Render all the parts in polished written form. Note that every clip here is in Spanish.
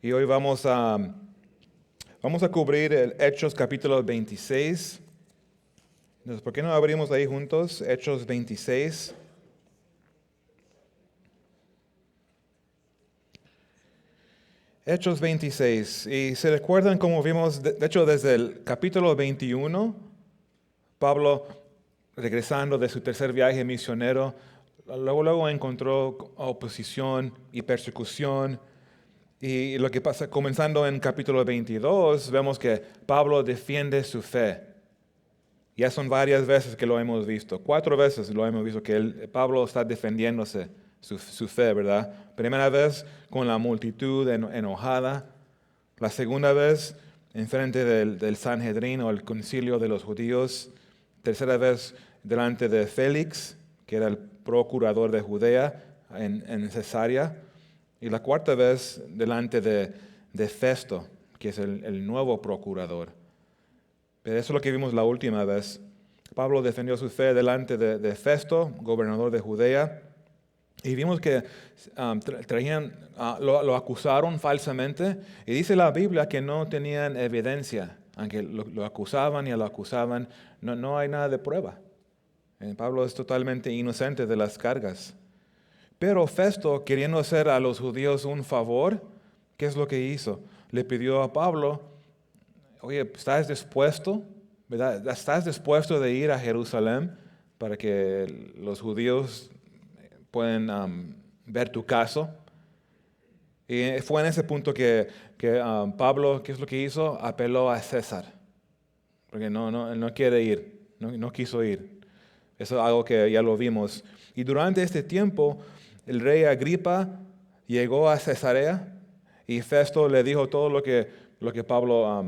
Y hoy vamos a cubrir el Hechos capítulo 26. Entonces, ¿por qué no abrimos ahí juntos? Hechos 26. Hechos 26. Y se recuerdan como vimos, de hecho desde el capítulo 21, Pablo regresando de su tercer viaje misionero, luego encontró oposición y persecución. Y lo que pasa, comenzando en capítulo 22, vemos que Pablo defiende su fe. Ya son varias veces que lo hemos visto, 4 veces lo hemos visto que Pablo está defendiéndose su fe, ¿verdad? Primera vez con la multitud enojada, la segunda vez en frente del Sanhedrín o el concilio de los judíos, tercera vez delante de Félix, que era el procurador de Judea en Cesarea, y la cuarta vez delante de Festo, que es el nuevo procurador. Pero eso es lo que vimos la última vez. Pablo defendió su fe delante de Festo, gobernador de Judea, y vimos que lo acusaron falsamente, y dice la Biblia que no tenían evidencia, aunque lo acusaban y lo acusaban, no hay nada de prueba. Pablo es totalmente inocente de las cargas. Pero Festo, queriendo hacer a los judíos un favor, ¿qué es lo que hizo? Le pidió a Pablo, oye, ¿estás dispuesto? ¿Verdad? ¿Estás dispuesto de ir a Jerusalén para que los judíos puedan ver tu caso? Y fue en ese punto que Pablo, ¿qué es lo que hizo? Apeló a César, porque él no quiere ir, no quiso ir. Eso es algo que ya lo vimos. Y durante este tiempo, el rey Agripa llegó a Cesarea y Festo le dijo todo lo que Pablo,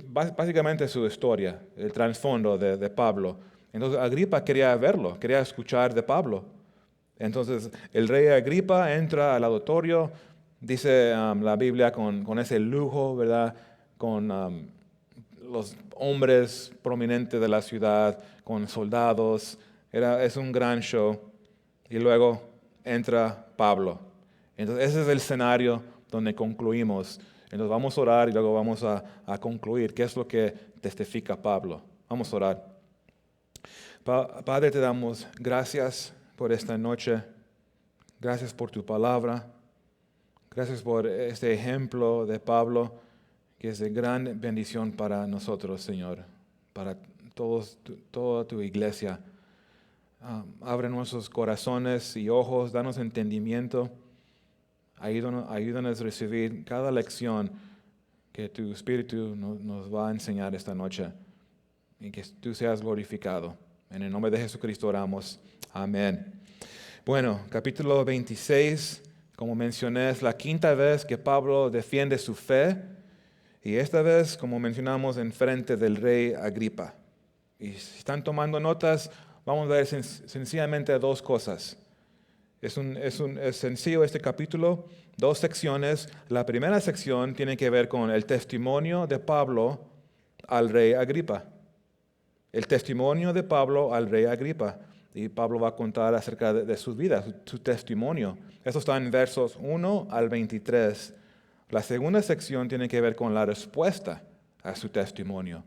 básicamente su historia, el trasfondo de Pablo. Entonces Agripa quería verlo, quería escuchar de Pablo. Entonces el rey Agripa entra al auditorio, dice la Biblia con ese lujo, ¿verdad? Con los hombres prominentes de la ciudad, con soldados. Es un gran show. Y luego entra Pablo. Entonces ese es el escenario donde concluimos. Entonces vamos a orar y luego vamos a concluir. ¿Qué es lo que testifica Pablo? Vamos a orar. Padre, te damos gracias por esta noche. Gracias por tu palabra. Gracias por este ejemplo de Pablo, que es de gran bendición para nosotros, Señor, para toda tu iglesia. Abre nuestros corazones y ojos, danos entendimiento. Ayúdanos a recibir cada lección que tu Espíritu nos va a enseñar esta noche y que tú seas glorificado. En el nombre de Jesucristo oramos. Amén. Bueno, capítulo 26, como mencioné, es la 5ª vez que Pablo defiende su fe y esta vez, como mencionamos, en frente del rey Agripa. Y si están tomando notas, vamos a ver sencillamente 2 cosas. Es sencillo este capítulo, 2 secciones. La primera sección tiene que ver con el testimonio de Pablo al rey Agripa. El testimonio de Pablo al rey Agripa. Y Pablo va a contar acerca de su vida, su testimonio. Eso está en versos 1 al 23. La segunda sección tiene que ver con la respuesta a su testimonio.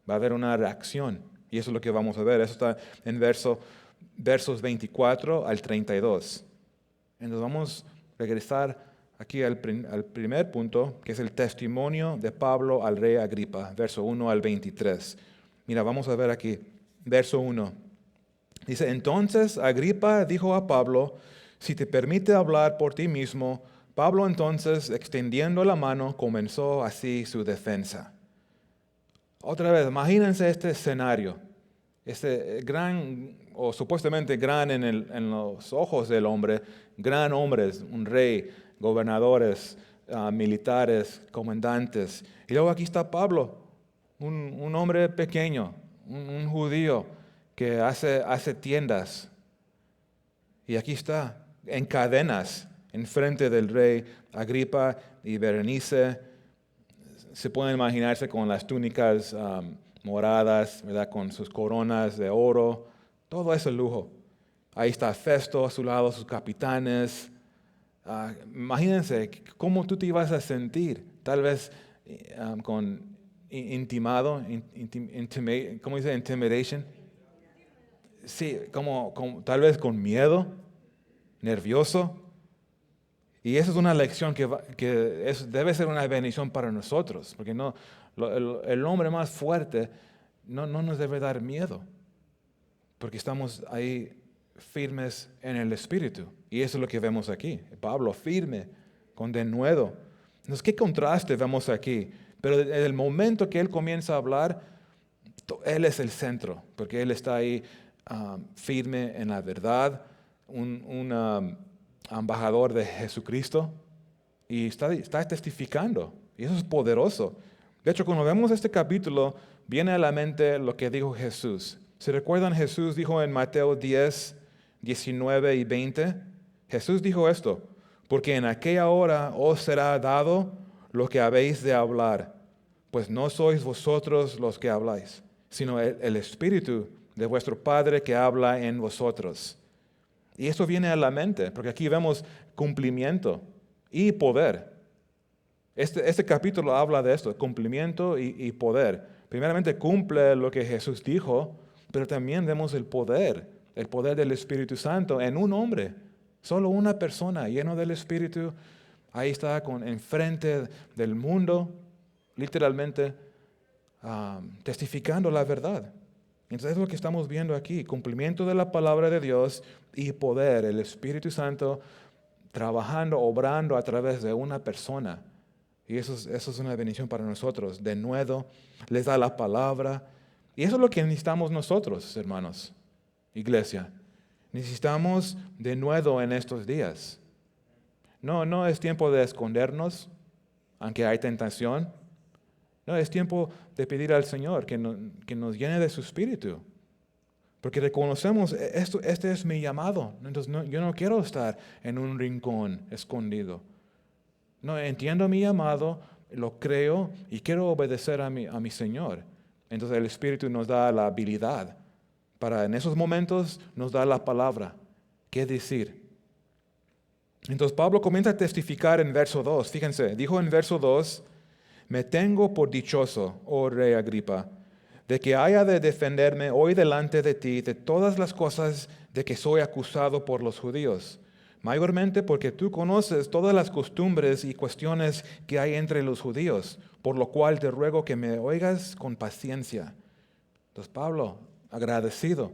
Va a haber una reacción. Y eso es lo que vamos a ver. Eso está en versos 24 al 32. Entonces vamos a regresar aquí al primer punto, que es el testimonio de Pablo al rey Agripa, verso 1 al 23. Mira, vamos a ver aquí, verso 1. Dice, entonces Agripa dijo a Pablo, si te permite hablar por ti mismo, Pablo entonces, extendiendo la mano, comenzó así su defensa. Otra vez, imagínense este escenario, este gran, o supuestamente gran en los ojos del hombre, gran hombres, un rey, gobernadores, militares, comandantes. Y luego aquí está Pablo, un hombre pequeño, un judío que hace tiendas. Y aquí está, en cadenas, enfrente del rey Agripa y Berenice. Se pueden imaginarse con las túnicas moradas, ¿verdad? Con sus coronas de oro, todo ese lujo. Ahí está Festo a su lado, sus capitanes, Imagínense cómo tú te ibas a sentir, tal vez intimado, ¿cómo dice? Intimidation. Sí, tal vez con miedo, nervioso. Y esa es una lección que debe ser una bendición para nosotros, porque el hombre más fuerte no nos debe dar miedo, porque estamos ahí firmes en el Espíritu. Y eso es lo que vemos aquí. Pablo firme, con denuedo. Entonces, ¿qué contraste vemos aquí? Pero en el momento que él comienza a hablar, él es el centro, porque él está ahí firme en la verdad, un embajador de Jesucristo, y está testificando. Y eso es poderoso. De hecho, cuando vemos este capítulo, viene a la mente lo que dijo Jesús. ¿Se recuerdan? Jesús dijo en Mateo 10, 19 y 20, Jesús dijo esto: porque en aquella hora os será dado lo que habéis de hablar, pues no sois vosotros los que habláis, sino el Espíritu de vuestro Padre que habla en vosotros. Y eso viene a la mente, porque aquí vemos cumplimiento y poder. Este capítulo habla de esto, cumplimiento y poder. Primeramente cumple lo que Jesús dijo, pero también vemos el poder del Espíritu Santo en un hombre, solo una persona lleno del Espíritu. Ahí está enfrente del mundo, literalmente testificando la verdad. Entonces es lo que estamos viendo aquí, cumplimiento de la palabra de Dios y poder, el Espíritu Santo trabajando, obrando a través de una persona. Y eso es una bendición para nosotros. De nuevo, les da la palabra. Y eso es lo que necesitamos nosotros, hermanos, iglesia. Necesitamos de nuevo en estos días. No es tiempo de escondernos, aunque hay tentación. No, es tiempo de pedir al Señor que nos llene de su Espíritu. Porque reconocemos, este es mi llamado. Entonces yo no quiero estar en un rincón escondido. No, entiendo mi llamado, lo creo y quiero obedecer a mi Señor. Entonces el Espíritu nos da la habilidad para en esos momentos nos da la palabra. ¿Qué decir? Entonces Pablo comienza a testificar en verso 2. Fíjense, dijo en verso 2, me tengo por dichoso, oh rey Agripa, de que haya de defenderme hoy delante de ti de todas las cosas de que soy acusado por los judíos, mayormente porque tú conoces todas las costumbres y cuestiones que hay entre los judíos, por lo cual te ruego que me oigas con paciencia. Entonces Pablo, agradecido,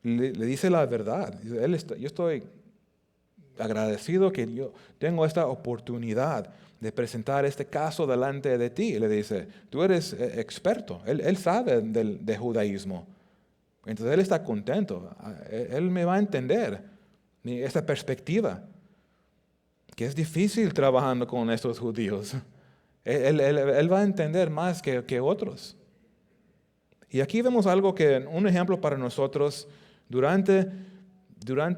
le dice la verdad. Yo estoy agradecido que yo tengo esta oportunidad de presentar este caso delante de ti. Le dice, tú eres experto, él sabe de judaísmo. Entonces él está contento, él me va a entender esta perspectiva, que es difícil trabajando con estos judíos. Él va a entender más que otros. Y aquí vemos algo un ejemplo para nosotros durante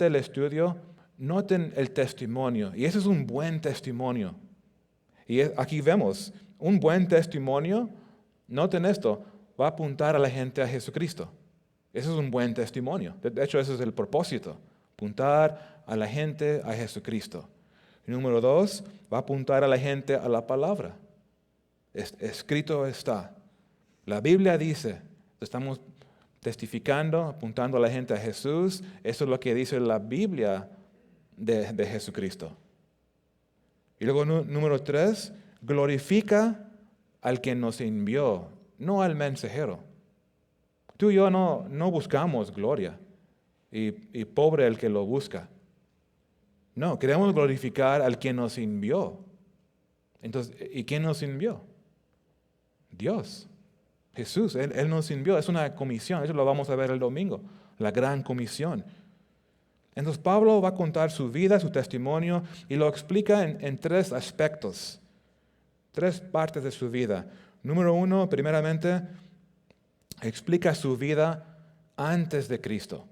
el estudio. Noten el testimonio, y ese es un buen testimonio. Y aquí vemos, un buen testimonio, noten esto, va a apuntar a la gente a Jesucristo. Ese es un buen testimonio. De hecho, ese es el propósito, apuntar a la gente a Jesucristo. Y número 2, va a apuntar a la gente a la palabra. Escrito está. La Biblia dice, estamos testificando, apuntando a la gente a Jesús. Eso es lo que dice la Biblia de Jesucristo. Y luego número 3, glorifica al que nos envió, no al mensajero. Tú y yo no buscamos gloria y pobre el que lo busca. No, queremos glorificar al que nos envió. Entonces, ¿y quién nos envió? Dios, Jesús, Él nos envió. Es una comisión, eso lo vamos a ver el domingo, la gran comisión. Entonces Pablo va a contar su vida, su testimonio, y lo explica en 3 aspectos, 3 partes de su vida. Número 1, primeramente, explica su vida antes de Cristo.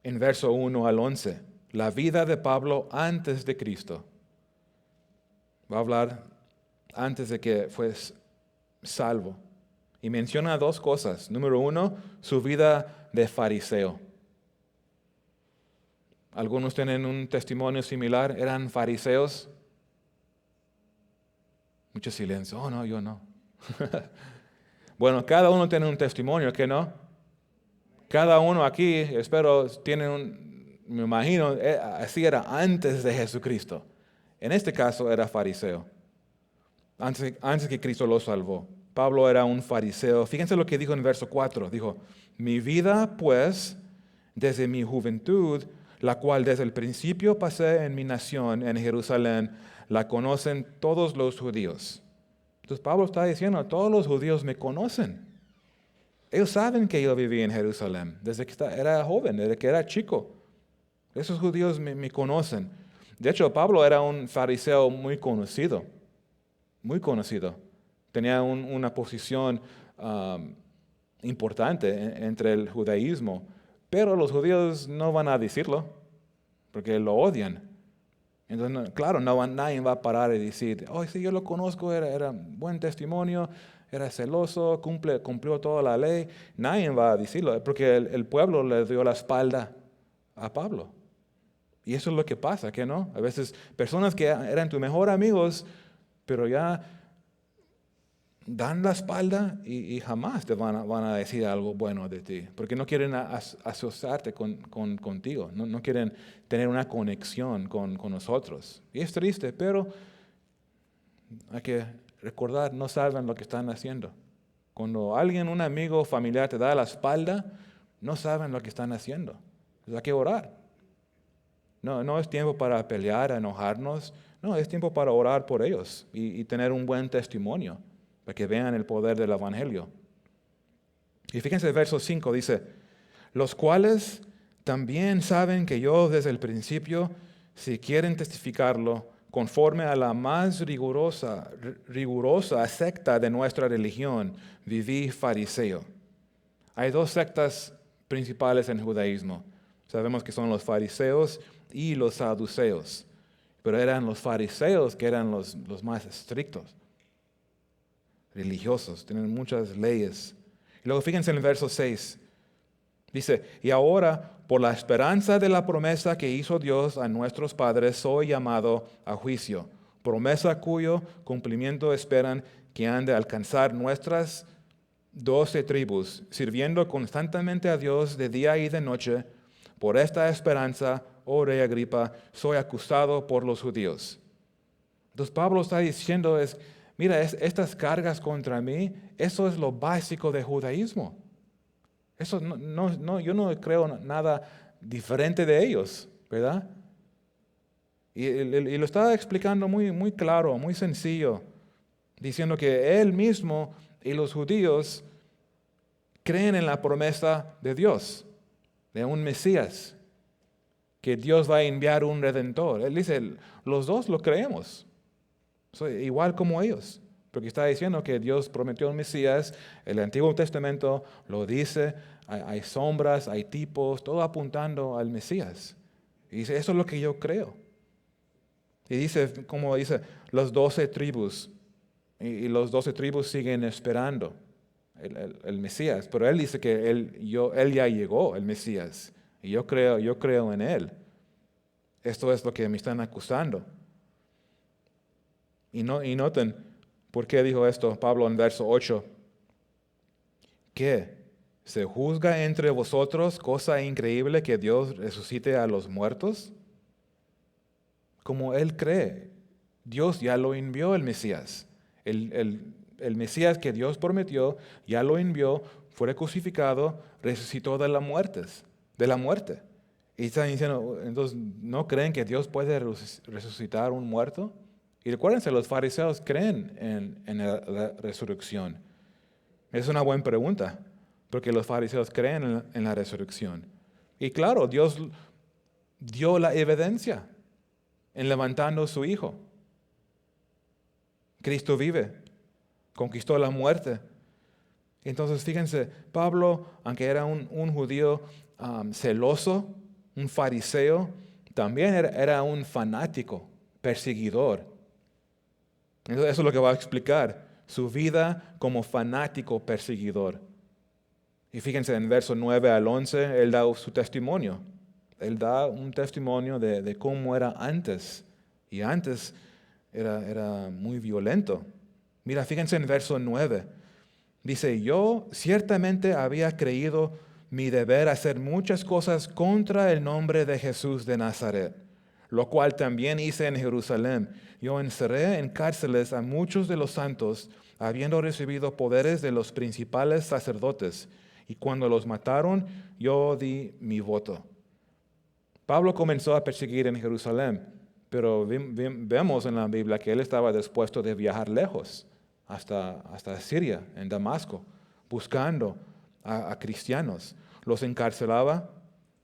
En verso 1 al 11, la vida de Pablo antes de Cristo. Va a hablar antes de que fue salvo. Y menciona 2 cosas. Número 1, su vida de fariseo. Algunos tienen un testimonio similar, eran fariseos. Mucho silencio. Oh, no, yo no. Bueno, cada uno tiene un testimonio, ¿qué no? Cada uno aquí, espero, tiene me imagino, así era antes de Jesucristo. En este caso era fariseo, antes que Cristo lo salvó. Pablo era un fariseo. Fíjense lo que dijo en verso 4. Dijo, mi vida pues, desde mi juventud, la cual desde el principio pasé en mi nación, en Jerusalén, la conocen todos los judíos. Entonces Pablo está diciendo, todos los judíos me conocen. Ellos saben que yo viví en Jerusalén desde que era joven, desde que era chico. Esos judíos me conocen. De hecho, Pablo era un fariseo muy conocido, muy conocido. Tenía una posición importante entre el judaísmo, pero los judíos no van a decirlo, porque lo odian. Entonces, claro, nadie va a parar y decir, oh, sí, yo lo conozco, era buen testimonio, era celoso, cumplió toda la ley. Nadie va a decirlo, porque el pueblo le dio la espalda a Pablo. Y eso es lo que pasa, ¿que no? A veces personas que eran tus mejores amigos, pero ya dan la espalda y jamás te van a decir algo bueno de ti, porque no quieren asociarte contigo, no quieren tener una conexión con nosotros. Y es triste, pero hay que recordar, no saben lo que están haciendo. Cuando alguien, un amigo familiar te da la espalda, no saben lo que están haciendo. Entonces hay que orar. No es tiempo para pelear, enojarnos. No, es tiempo para orar por ellos y tener un buen testimonio, para que vean el poder del Evangelio. Y fíjense el verso 5, dice, los cuales también saben que yo desde el principio, si quieren testificarlo, conforme a la más rigurosa secta de nuestra religión, viví fariseo. Hay dos sectas principales en el judaísmo. Sabemos que son los fariseos y los saduceos. Pero eran los fariseos que eran los más estrictos, religiosos, tienen muchas leyes. Y luego fíjense en el verso 6. Dice, y ahora por la esperanza de la promesa que hizo Dios a nuestros padres, soy llamado a juicio. Promesa cuyo cumplimiento esperan que han de alcanzar nuestras 12 tribus, sirviendo constantemente a Dios de día y de noche. Por esta esperanza, oh rey Agripa, soy acusado por los judíos. Entonces Pablo está diciendo, mira, estas cargas contra mí, eso es lo básico del judaísmo. Eso yo no creo nada diferente de ellos, ¿verdad? Y lo está explicando muy, muy claro, muy sencillo, diciendo que él mismo y los judíos creen en la promesa de Dios, de un Mesías, que Dios va a enviar un Redentor. Él dice, los dos lo creemos, igual como ellos. Porque está diciendo que Dios prometió un Mesías, el Antiguo Testamento lo dice, hay sombras, hay tipos, todo apuntando al Mesías. Y dice, eso es lo que yo creo. Y dice, como dice, las 12 tribus, y los 12 tribus siguen esperando el Mesías. Pero él dice que él ya llegó, el Mesías, y yo creo en él. Esto es lo que me están acusando. Y noten, ¿por qué dijo esto Pablo en verso 8? ¿Qué? ¿Se juzga entre vosotros cosa increíble que Dios resucite a los muertos? Como él cree, Dios ya lo envió el Mesías. El Mesías que Dios prometió ya lo envió, fue crucificado, resucitó de la muerte. Y están diciendo, entonces, ¿no creen que Dios puede resucitar un muerto? Y recuérdense, los fariseos creen en la resurrección. Es una buena pregunta, porque los fariseos creen en la resurrección. Y claro, Dios dio la evidencia en levantando a su Hijo. Cristo vive, conquistó la muerte. Entonces, fíjense, Pablo, aunque era un judío celoso, un fariseo, también era un fanático, perseguidor. Eso es lo que va a explicar, su vida como fanático perseguidor. Y fíjense en verso 9 al 11, él da su testimonio. Él da un testimonio de cómo era antes. Y antes era muy violento. Mira, fíjense en verso 9. Dice, yo ciertamente había creído mi deber hacer muchas cosas contra el nombre de Jesús de Nazaret, lo cual también hice en Jerusalén. Yo encerré en cárceles a muchos de los santos, habiendo recibido poderes de los principales sacerdotes, y cuando los mataron, yo di mi voto. Pablo comenzó a perseguir en Jerusalén, pero vemos en la Biblia que él estaba dispuesto de viajar lejos, hasta Siria, en Damasco, buscando a cristianos. Los encarcelaba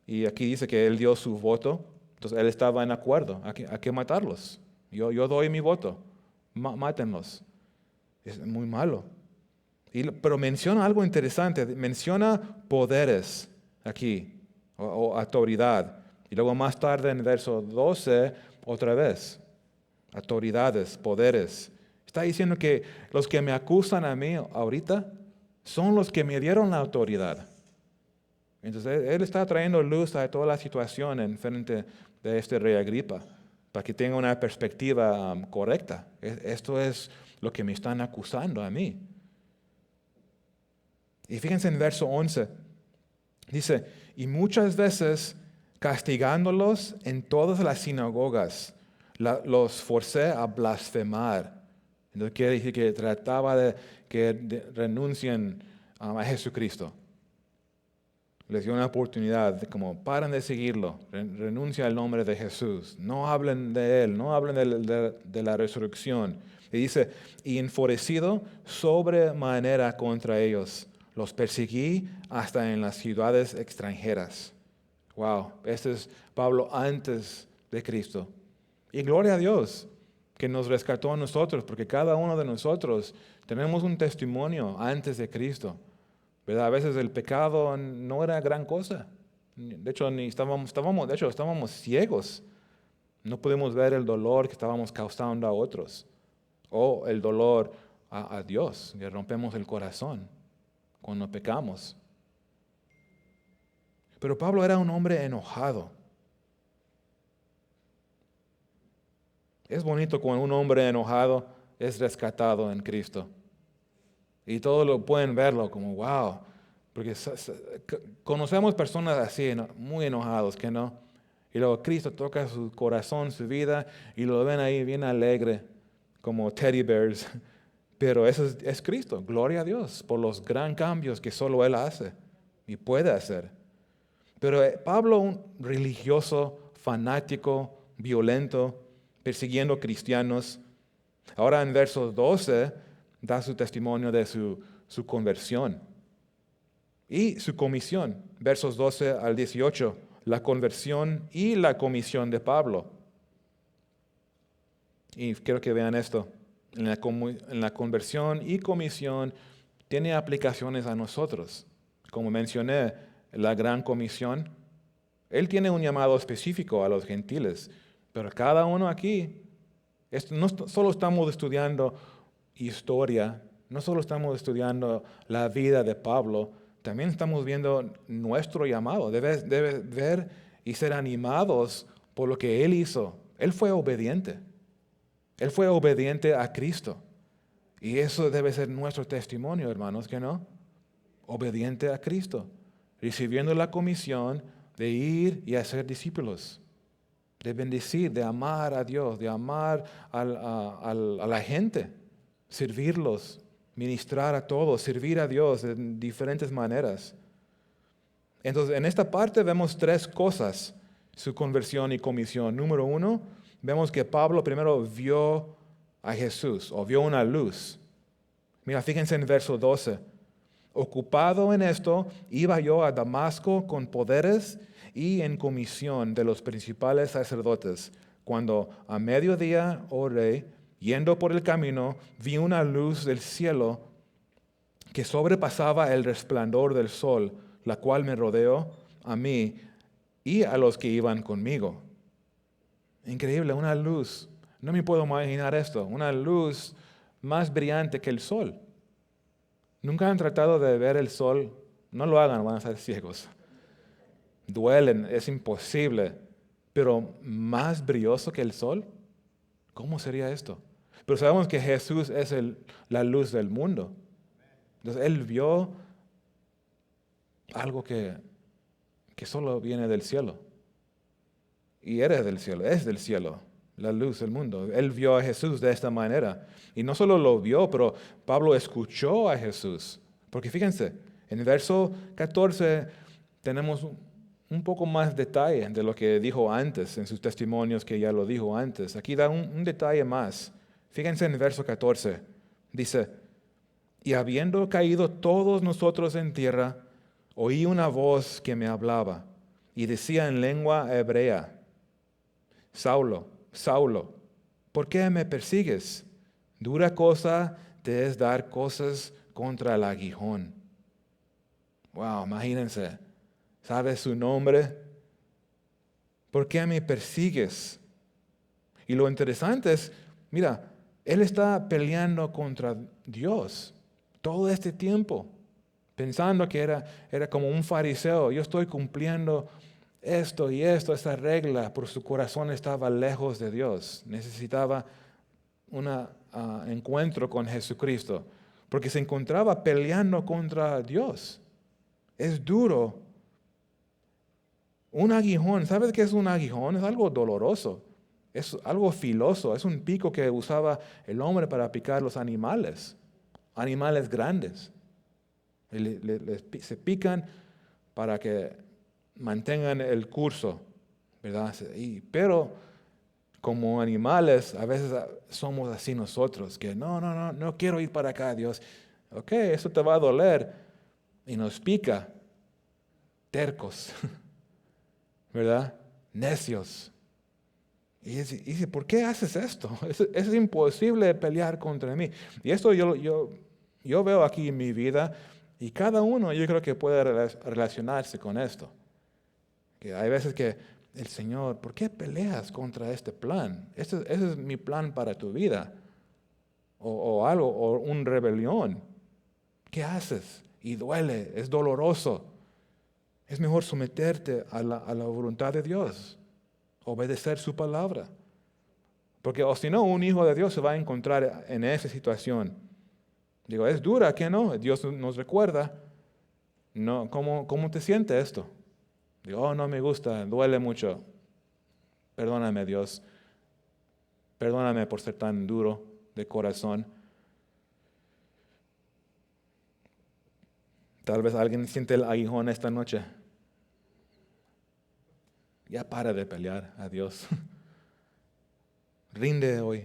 y aquí dice que él dio su voto, entonces él estaba en acuerdo, hay que matarlos. Yo doy mi voto, mátenlos. Es muy malo. Pero menciona algo interesante, menciona poderes aquí, o autoridad. Y luego más tarde en verso 12, otra vez, autoridades, poderes. Está diciendo que los que me acusan a mí ahorita son los que me dieron la autoridad. Entonces él está trayendo luz a toda la situación en frente de este rey Agripa, para que tenga una perspectiva correcta. Esto es lo que me están acusando a mí. Y fíjense en verso 11, dice, y muchas veces castigándolos en todas las sinagogas, los forcé a blasfemar. Entonces quiere decir que trataba de que renuncien a Jesucristo. Les dio una oportunidad, como paren de seguirlo, renuncia al nombre de Jesús, no hablen de Él, no hablen de la resurrección. Y dice, y enfurecido sobremanera contra ellos, los perseguí hasta en las ciudades extranjeras. Wow, este es Pablo antes de Cristo. Y gloria a Dios que nos rescató a nosotros, porque cada uno de nosotros tenemos un testimonio antes de Cristo. ¿Verdad? A veces el pecado no era gran cosa. De hecho, estábamos ciegos. No pudimos ver el dolor que estábamos causando a otros. O el dolor a Dios, que rompemos el corazón cuando pecamos. Pero Pablo era un hombre enojado. Es bonito cuando un hombre enojado es rescatado en Cristo. Y todos lo pueden verlo como, wow, porque conocemos personas así, ¿no? Muy enojados, que no. Y luego Cristo toca su corazón, su vida, y lo ven ahí bien alegre, como teddy bears. Pero eso es Cristo, gloria a Dios, por los gran cambios que solo Él hace y puede hacer. Pero Pablo, un religioso, fanático, violento, persiguiendo cristianos, ahora en versos 12, da su testimonio de su conversión y su comisión. Versos 12 al 18, la conversión y la comisión de Pablo. Y quiero que vean esto. En la conversión y comisión tiene aplicaciones a nosotros. Como mencioné, la gran comisión, Él tiene un llamado específico a los gentiles, pero cada uno aquí, no solo estamos estudiando historia, no solo estamos estudiando la vida de Pablo, también estamos viendo nuestro llamado. Debes ver y ser animados por lo que Él hizo. Él fue obediente. Él fue obediente a Cristo. Y eso debe ser nuestro testimonio, hermanos, ¿que no? Obediente a Cristo, recibiendo la comisión de ir y hacer discípulos, de bendecir, de amar a Dios, de amar a la gente, servirlos, ministrar a todos, servir a Dios de diferentes maneras. Entonces, en esta parte vemos tres cosas, su conversión y comisión. Número uno, vemos que Pablo primero vio a Jesús, o vio una luz. Mira, fíjense en verso 12. Ocupado en esto, iba yo a Damasco con poderes y en comisión de los principales sacerdotes, cuando a mediodía, oh rey, yendo por el camino, vi una luz del cielo que sobrepasaba el resplandor del sol, la cual me rodeó a mí y a los que iban conmigo. Increíble, una luz. No me puedo imaginar esto, una luz más brillante que el sol. ¿Nunca han tratado de ver el sol? No lo hagan, van a ser ciegos. duelen, es imposible, pero más brilloso que el sol. ¿Cómo sería esto? Pero sabemos que Jesús es la luz del mundo. Entonces Él vio algo que solo viene del cielo. Y eres del cielo, es del cielo, la luz del mundo. Él vio a Jesús de esta manera. Y no solo lo vio, pero Pablo escuchó a Jesús. Porque fíjense, en el verso 14 tenemos un poco más detalle de lo que dijo antes en sus testimonios, que ya lo dijo antes. Aquí da un detalle más. Fíjense en el verso 14. Dice, y habiendo caído todos nosotros en tierra, oí una voz que me hablaba y decía en lengua hebrea, Saulo, Saulo, ¿por qué me persigues? Dura cosa te es dar cosas contra el aguijón. Wow, imagínense. ¿Sabes su nombre? ¿Por qué me persigues? Y lo interesante es, mira, él está peleando contra Dios todo este tiempo, pensando que era como un fariseo. Yo estoy cumpliendo esto y esto, esta regla, pero su corazón estaba lejos de Dios. Necesitaba un encuentro con Jesucristo, porque se encontraba peleando contra Dios. Es duro. Un aguijón, ¿sabes qué es un aguijón? Es algo doloroso, es algo filoso, es un pico que usaba el hombre para picar los animales grandes. Se pican para que mantengan el curso, ¿verdad? Pero como animales, a veces somos así nosotros, que no quiero ir para acá, Dios. Ok, eso te va a doler y nos pica, tercos. ¿Verdad? Necios. Y dice, ¿por qué haces esto? Es imposible pelear contra mí. Y esto yo veo aquí en mi vida, y cada uno yo creo que puede relacionarse con esto. Que hay veces que el Señor, ¿por qué peleas contra este plan? Ese es mi plan para tu vida. O algo, o una rebelión. ¿Qué haces? Y duele, es doloroso. Es mejor someterte a la voluntad de Dios, obedecer su palabra. Porque o si no, un hijo de Dios se va a encontrar en esa situación. Digo, es dura, ¿qué no? Dios nos recuerda. No, ¿cómo te siente esto? Digo, no me gusta, duele mucho. Perdóname, Dios. Perdóname por ser tan duro de corazón. Tal vez alguien siente el aguijón esta noche. Ya para de pelear a Dios. Rinde hoy.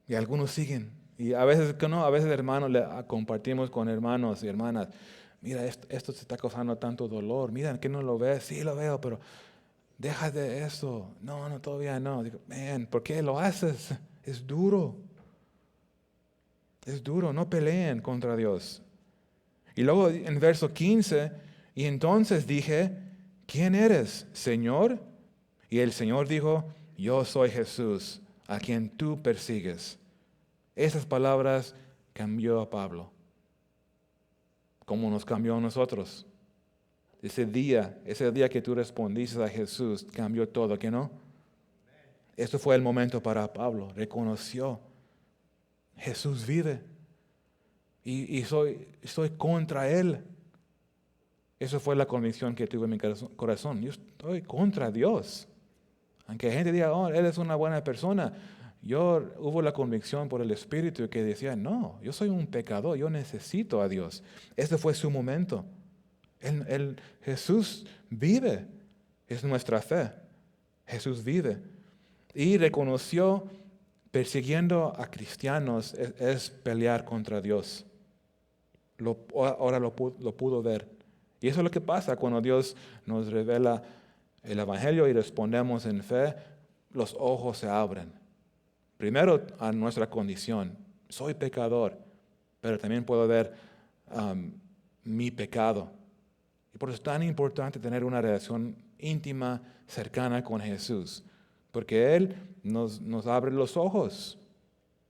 Y algunos siguen. Y a veces, a veces hermanos, compartimos con hermanos y hermanas. Mira, esto se está causando tanto dolor. Mira, ¿qué no lo ves? Sí, lo veo, pero deja de eso. No, todavía no. Digo, ¿por qué lo haces? Es duro. Es duro, no peleen contra Dios. Y luego en verso 15, y entonces dije, ¿quién eres, Señor? Y el Señor dijo, yo soy Jesús, a quien tú persigues. Esas palabras cambió a Pablo. ¿Cómo nos cambió a nosotros? Ese día que tú respondiste a Jesús, cambió todo, ¿qué no? Este fue el momento para Pablo. Reconoció, Jesús vive. Y soy contra Él. Esa fue la convicción que tuve en mi corazón. Yo estoy contra Dios. Aunque la gente diga, Él es una buena persona. Hubo la convicción por el Espíritu que decía, no, yo soy un pecador, yo necesito a Dios. Este fue su momento. Jesús vive. Es nuestra fe. Jesús vive. Y reconoció, persiguiendo a cristianos es pelear contra Dios. Ahora lo pudo ver. Y eso es lo que pasa cuando Dios nos revela el Evangelio y respondemos en fe, los ojos se abren. Primero a nuestra condición. Soy pecador, pero también puedo ver mi pecado. Y por eso es tan importante tener una relación íntima, cercana con Jesús. Porque Él nos abre los ojos.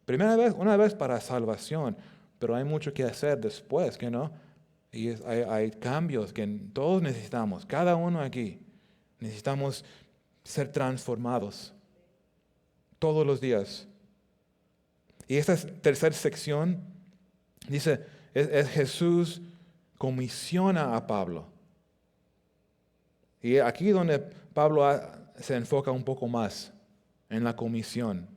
Una vez para salvación, pero hay mucho que hacer después, ¿que no? Y hay cambios que todos necesitamos, cada uno aquí. Necesitamos ser transformados todos los días. Y esta tercera sección dice, es Jesús comisiona a Pablo. Y aquí donde Pablo se enfoca un poco más en la comisión.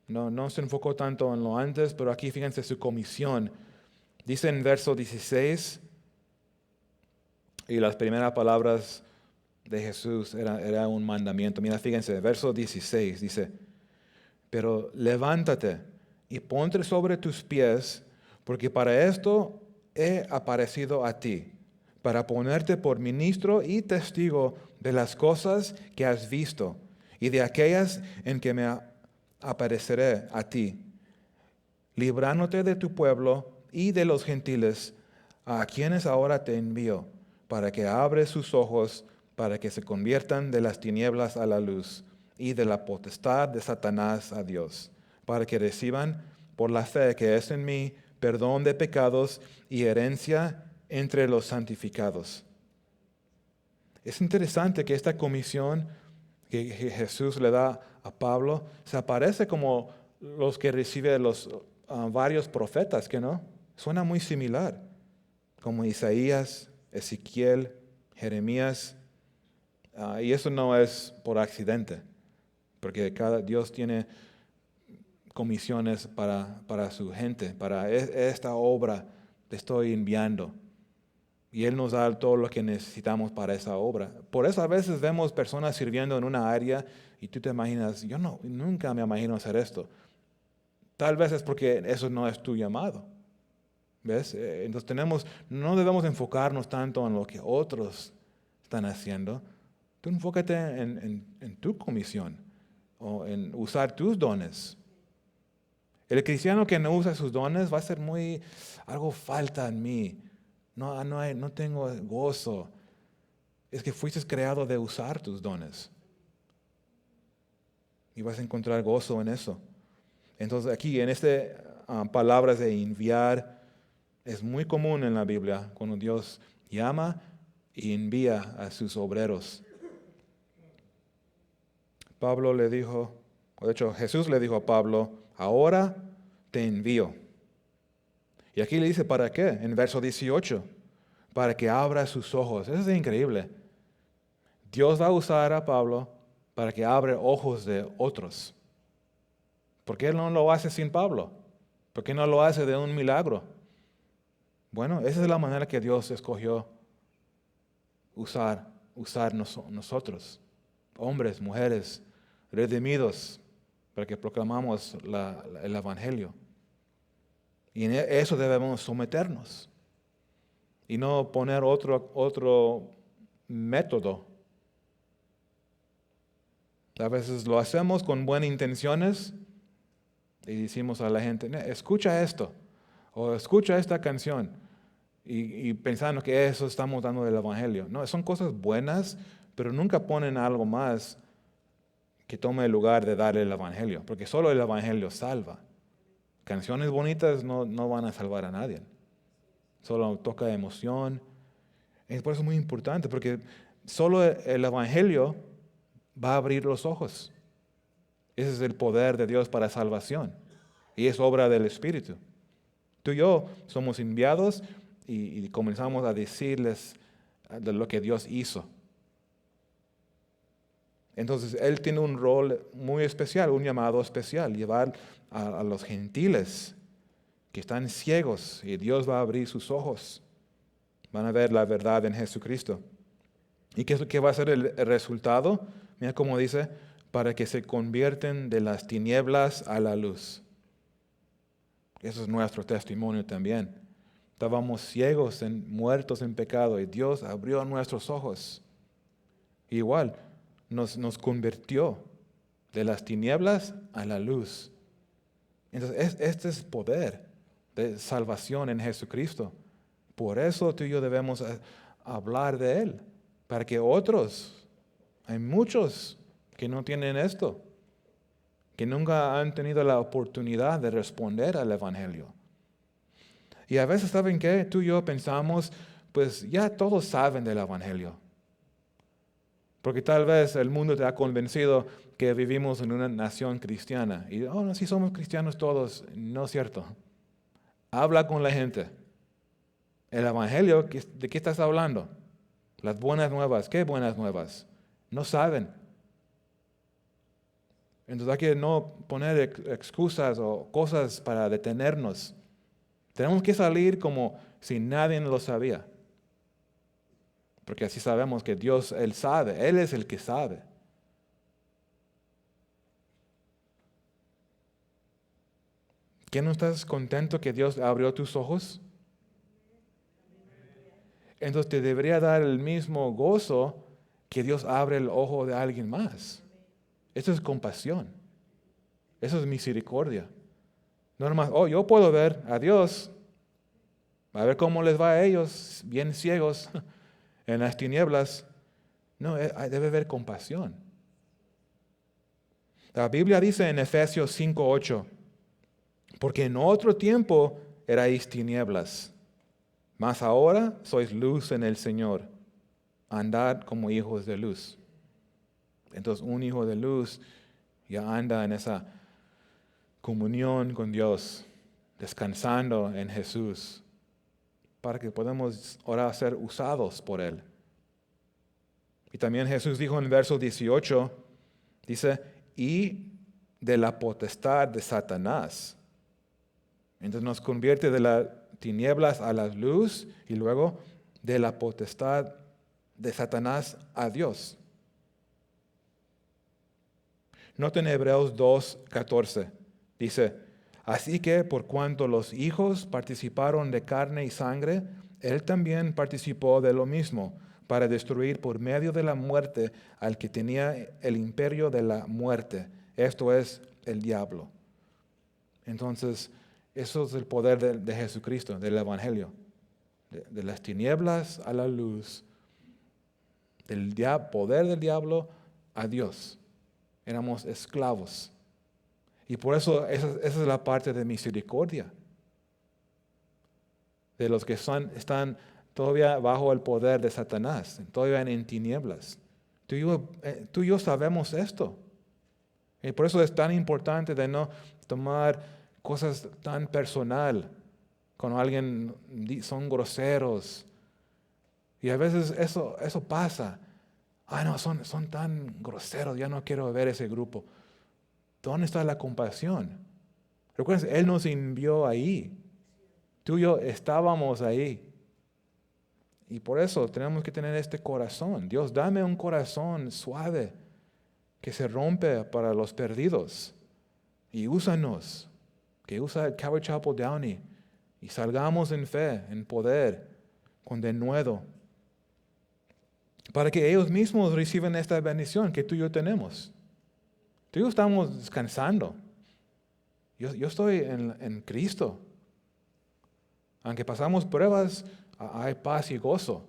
No se enfocó tanto en lo antes, pero aquí fíjense su comisión. Dice en verso 16, y las primeras palabras de Jesús era un mandamiento. Mira, fíjense, verso 16 dice, pero levántate y ponte sobre tus pies, porque para esto he aparecido a ti, para ponerte por ministro y testigo de las cosas que has visto y de aquellas en que me apareceré a ti, librándote de tu pueblo y de los gentiles, a quienes ahora te envío, para que abres sus ojos, para que se conviertan de las tinieblas a la luz y de la potestad de Satanás a Dios, para que reciban por la fe que es en mí perdón de pecados y herencia entre los santificados. Es interesante que esta comisión que Jesús le da a Pablo se aparece como los que recibe los varios profetas, ¿que no? Suena muy similar, como Isaías, Ezequiel, Jeremías, y eso no es por accidente, porque Dios tiene comisiones para su gente, para esta obra te estoy enviando. Y Él nos da todo lo que necesitamos para esa obra. Por eso a veces vemos personas sirviendo en una área y tú te imaginas, yo nunca me imagino hacer esto. Tal vez es porque eso no es tu llamado. ¿Ves? Entonces no debemos enfocarnos tanto en lo que otros están haciendo. Tú enfócate en tu comisión o en usar tus dones. El cristiano que no usa sus dones va a ser algo falta en mí. No tengo gozo. Es que fuiste creado de usar tus dones. Y vas a encontrar gozo en eso. Entonces aquí en palabras de enviar, es muy común en la Biblia cuando Dios llama y envía a sus obreros. Jesús le dijo a Pablo, ahora te envío. Y aquí le dice, ¿para qué? En verso 18, para que abra sus ojos. Eso es increíble. Dios va a usar a Pablo para que abra ojos de otros. ¿Por qué no lo hace sin Pablo? ¿Por qué no lo hace de un milagro? Bueno, esa es la manera que Dios escogió usar nosotros, hombres, mujeres, redimidos, para que proclamamos el Evangelio. Y en eso debemos someternos y no poner otro método. A veces lo hacemos con buenas intenciones y decimos a la gente, escucha esto o escucha esta canción y pensando que eso estamos dando del Evangelio. No, son cosas buenas, pero nunca ponen algo más que tome el lugar de darle el Evangelio, porque solo el Evangelio salva. Canciones bonitas no van a salvar a nadie. Solo toca emoción. Es por eso muy importante, porque solo el Evangelio va a abrir los ojos. Ese es el poder de Dios para salvación. Y es obra del Espíritu. Tú y yo somos enviados y comenzamos a decirles de lo que Dios hizo. Entonces, Él tiene un rol muy especial, un llamado especial, llevar a los gentiles que están ciegos y Dios va a abrir sus ojos. Van a ver la verdad en Jesucristo. ¿Y qué va a ser el resultado? Mira cómo dice, para que se convierten de las tinieblas a la luz. Eso es nuestro testimonio también. Estábamos ciegos, muertos en pecado y Dios abrió nuestros ojos. Igual, nos convirtió de las tinieblas a la luz. Entonces, este es poder de salvación en Jesucristo. Por eso tú y yo debemos hablar de Él, para que hay muchos que no tienen esto, que nunca han tenido la oportunidad de responder al Evangelio. Y a veces, ¿saben qué? Tú y yo pensamos, pues ya todos saben del Evangelio. Porque tal vez el mundo te ha convencido que vivimos en una nación cristiana. Y, oh, no, sí somos cristianos todos. No es cierto. Habla con la gente. El Evangelio, ¿de qué estás hablando? Las buenas nuevas. ¿Qué buenas nuevas? No saben. Entonces hay que no poner excusas o cosas para detenernos. Tenemos que salir como si nadie lo sabía. Porque así sabemos que Dios, Él sabe, Él es el que sabe. ¿Qué no estás contento que Dios abrió tus ojos? Entonces te debería dar el mismo gozo que Dios abre el ojo de alguien más. Eso es compasión. Eso es misericordia. No nomás, oh, yo puedo ver a Dios, a ver cómo les va a ellos, bien ciegos, en las tinieblas. No, debe haber compasión. La Biblia dice en Efesios 5:8, porque en otro tiempo erais tinieblas, mas ahora sois luz en el Señor. Andad como hijos de luz. Entonces un hijo de luz ya anda en esa comunión con Dios, descansando en Jesús, para que podamos ahora ser usados por Él. Y también Jesús dijo en el verso 18, dice, y de la potestad de Satanás. Entonces nos convierte de las tinieblas a la luz y luego de la potestad de Satanás a Dios. Noten Hebreos 2:14, dice, así que por cuanto los hijos participaron de carne y sangre, Él también participó de lo mismo, para destruir por medio de la muerte al que tenía el imperio de la muerte, esto es, el diablo. Entonces, eso es el poder de Jesucristo, del Evangelio, de las tinieblas a la luz, del poder del diablo a Dios. Éramos esclavos. Y por eso esa es la parte de misericordia. De los que están todavía bajo el poder de Satanás, todavía en tinieblas. Tú y yo sabemos esto. Y por eso es tan importante de no tomar cosas tan personal. Cuando alguien son groseros. Y a veces eso pasa. Ay, no, son tan groseros, ya no quiero ver ese grupo. ¿Dónde está la compasión? Recuerden, Él nos envió ahí. Tú y yo estábamos ahí. Y por eso tenemos que tener este corazón. Dios, dame un corazón suave que se rompe para los perdidos. Y úsanos, que usa el Calvary Chapel Downey. Y salgamos en fe, en poder, con denuedo. Para que ellos mismos reciban esta bendición que tú y yo tenemos. Tú y yo estamos descansando. Yo estoy en Cristo. Aunque pasamos pruebas, hay paz y gozo.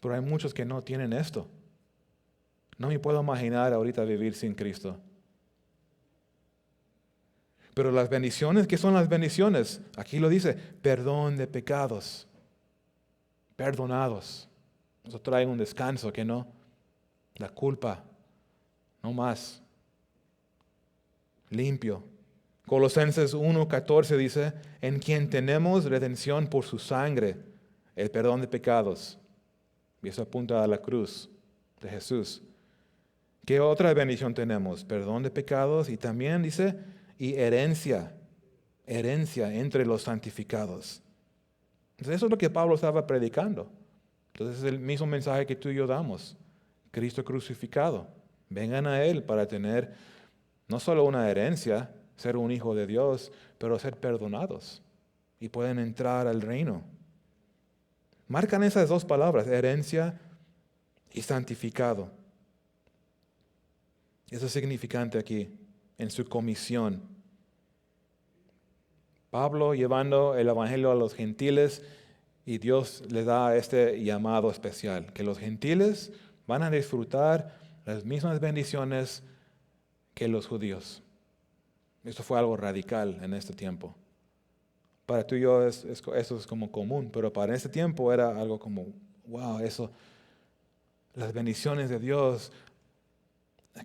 Pero hay muchos que no tienen esto. No me puedo imaginar ahorita vivir sin Cristo. Pero las bendiciones, ¿qué son las bendiciones? Aquí lo dice, perdón de pecados. Perdonados. Eso trae un descanso, ¿que no? La culpa, no más. Limpio. Colosenses 1:14 dice, en quien tenemos redención por su sangre, el perdón de pecados. Y eso apunta a la cruz de Jesús. ¿Qué otra bendición tenemos? Perdón de pecados y también dice, y herencia entre los santificados. Entonces eso es lo que Pablo estaba predicando. Entonces es el mismo mensaje que tú y yo damos. Cristo crucificado. Vengan a Él para tener no solo una herencia, ser un hijo de Dios, pero ser perdonados y pueden entrar al reino. Marcan esas dos palabras, herencia y santificado. Eso es significante aquí, en su comisión. Pablo llevando el evangelio a los gentiles y Dios le da este llamado especial, que los gentiles van a disfrutar las mismas bendiciones que los judíos. Esto fue algo radical en este tiempo. Para tú y yo eso es como común, pero para ese tiempo era algo como, wow, eso, las bendiciones de Dios,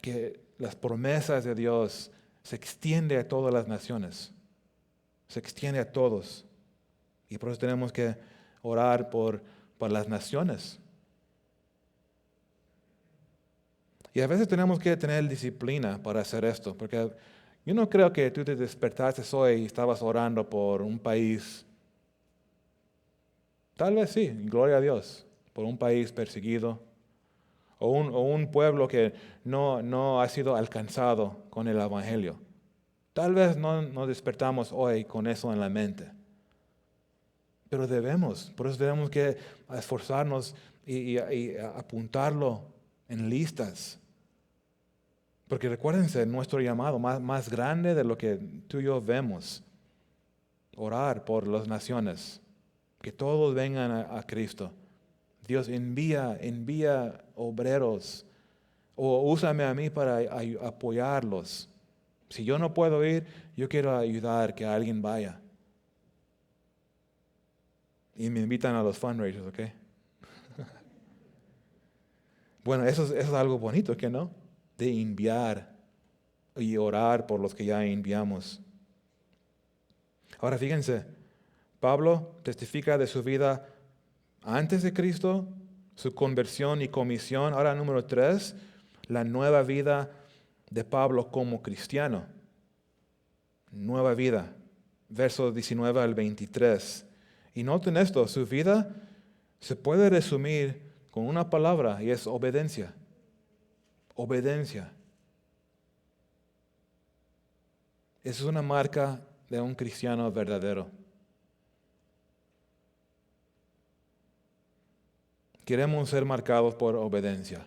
que las promesas de Dios se extiende a todas las naciones, se extiende a todos. Y por eso tenemos que orar por las naciones. Y a veces tenemos que tener disciplina para hacer esto, porque yo no creo que tú te despertaste hoy y estabas orando por un país. Tal vez sí, gloria a Dios, por un país perseguido, o un pueblo que no ha sido alcanzado con el Evangelio. Tal vez no nos despertamos hoy con eso en la mente, pero por eso tenemos que esforzarnos y apuntarlo en listas. Porque recuérdense, nuestro llamado más grande de lo que tú y yo vemos, orar por las naciones, que todos vengan a Cristo. Dios envía obreros, o úsame a mí para apoyarlos. Si yo no puedo ir, yo quiero ayudar que alguien vaya. Y me invitan a los fundraisers, ¿ok? Bueno, eso es algo bonito, ¿qué no? De enviar y orar por los que ya enviamos. Ahora fíjense, Pablo testifica de su vida antes de Cristo, su conversión y comisión. Ahora número 3, la nueva vida de Pablo como cristiano. Nueva vida, versos 19 al 23. Y noten esto, su vida se puede resumir con una palabra y es obediencia. Obediencia. Esa es una marca de un cristiano verdadero. Queremos ser marcados por obediencia.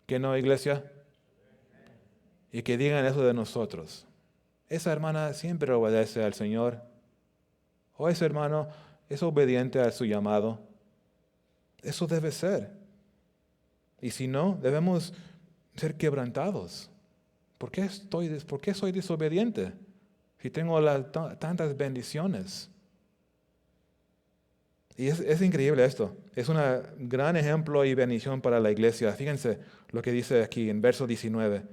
¿Qué no, iglesia? Y que digan eso de nosotros. Esa hermana siempre obedece al Señor. O ese hermano es obediente a su llamado. Eso debe ser. Y si no, debemos ser quebrantados. ¿Por qué soy desobediente? Si tengo tantas bendiciones. Y es increíble esto. Es un gran ejemplo y bendición para la iglesia. Fíjense lo que dice aquí en verso 19.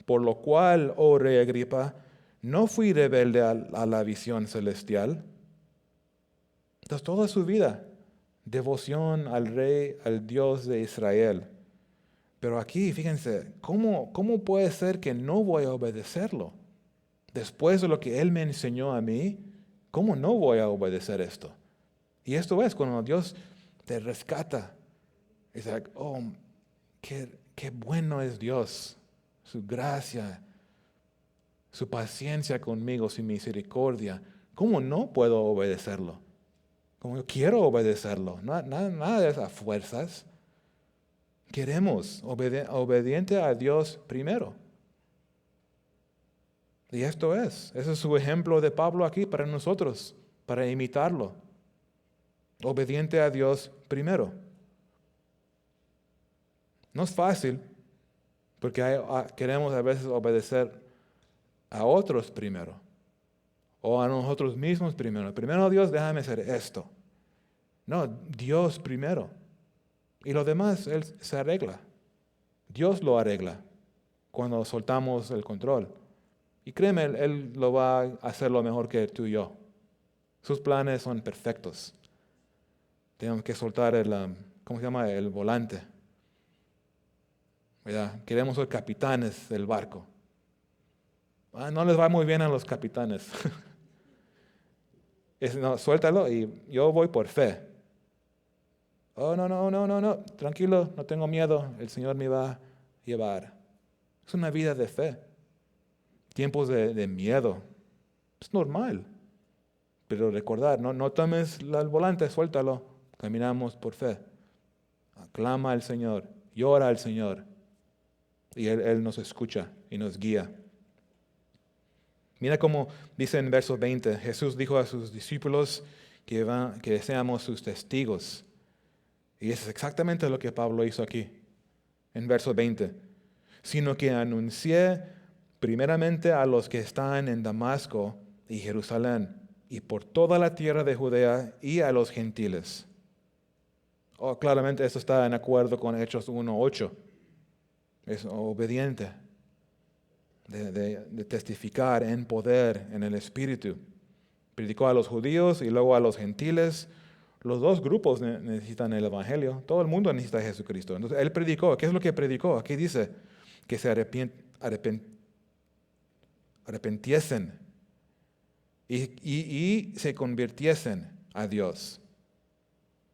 Por lo cual, oh rey Agripa, no fui rebelde a la visión celestial. Entonces, toda su vida, devoción al rey, al Dios de Israel. Pero aquí, fíjense, ¿cómo puede ser que no voy a obedecerlo? Después de lo que Él me enseñó a mí, ¿cómo no voy a obedecer esto? Y esto es cuando Dios te rescata. Es like, oh, qué bueno es Dios, su gracia, su paciencia conmigo, su misericordia. ¿Cómo no puedo obedecerlo? Como yo quiero obedecerlo, nada de esas fuerzas. Queremos obediente a Dios primero. Y ese es su ejemplo de Pablo aquí para nosotros, para imitarlo. Obediente a Dios primero. No es fácil, porque queremos a veces obedecer a otros primero, o a nosotros mismos primero. Primero, Dios, déjame hacer esto. No, Dios primero. Y lo demás, Él se arregla. Dios lo arregla cuando soltamos el control. Y créeme, Él lo va a hacer lo mejor que tú y yo. Sus planes son perfectos. Tenemos que soltar ¿cómo se llama? El volante. ¿Verdad? Queremos ser capitanes del barco. No les va muy bien a los capitanes. No, suéltalo y yo voy por fe. Oh, no, tranquilo, no tengo miedo, el Señor me va a llevar. Es una vida de fe. Tiempos de miedo, es normal. Pero recordar, no tomes el volante, suéltalo, caminamos por fe. Aclama al Señor, llora al Señor. Y Él nos escucha y nos guía. Mira cómo dice en verso 20, Jesús dijo a sus discípulos que seamos sus testigos. Y eso es exactamente lo que Pablo hizo aquí, en verso 20. Sino que anuncié primeramente a los que están en Damasco y Jerusalén. y por toda la tierra de Judea y a los gentiles. Oh, claramente esto está en acuerdo con Hechos 1:8. Es obediente de testificar en poder, en el Espíritu. Predicó a los judíos y luego a los gentiles. Los dos grupos necesitan el Evangelio. Todo el mundo necesita a Jesucristo. Entonces, Él predicó. ¿Qué es lo que predicó? Aquí dice que se arrepintiesen y se convirtiesen a Dios.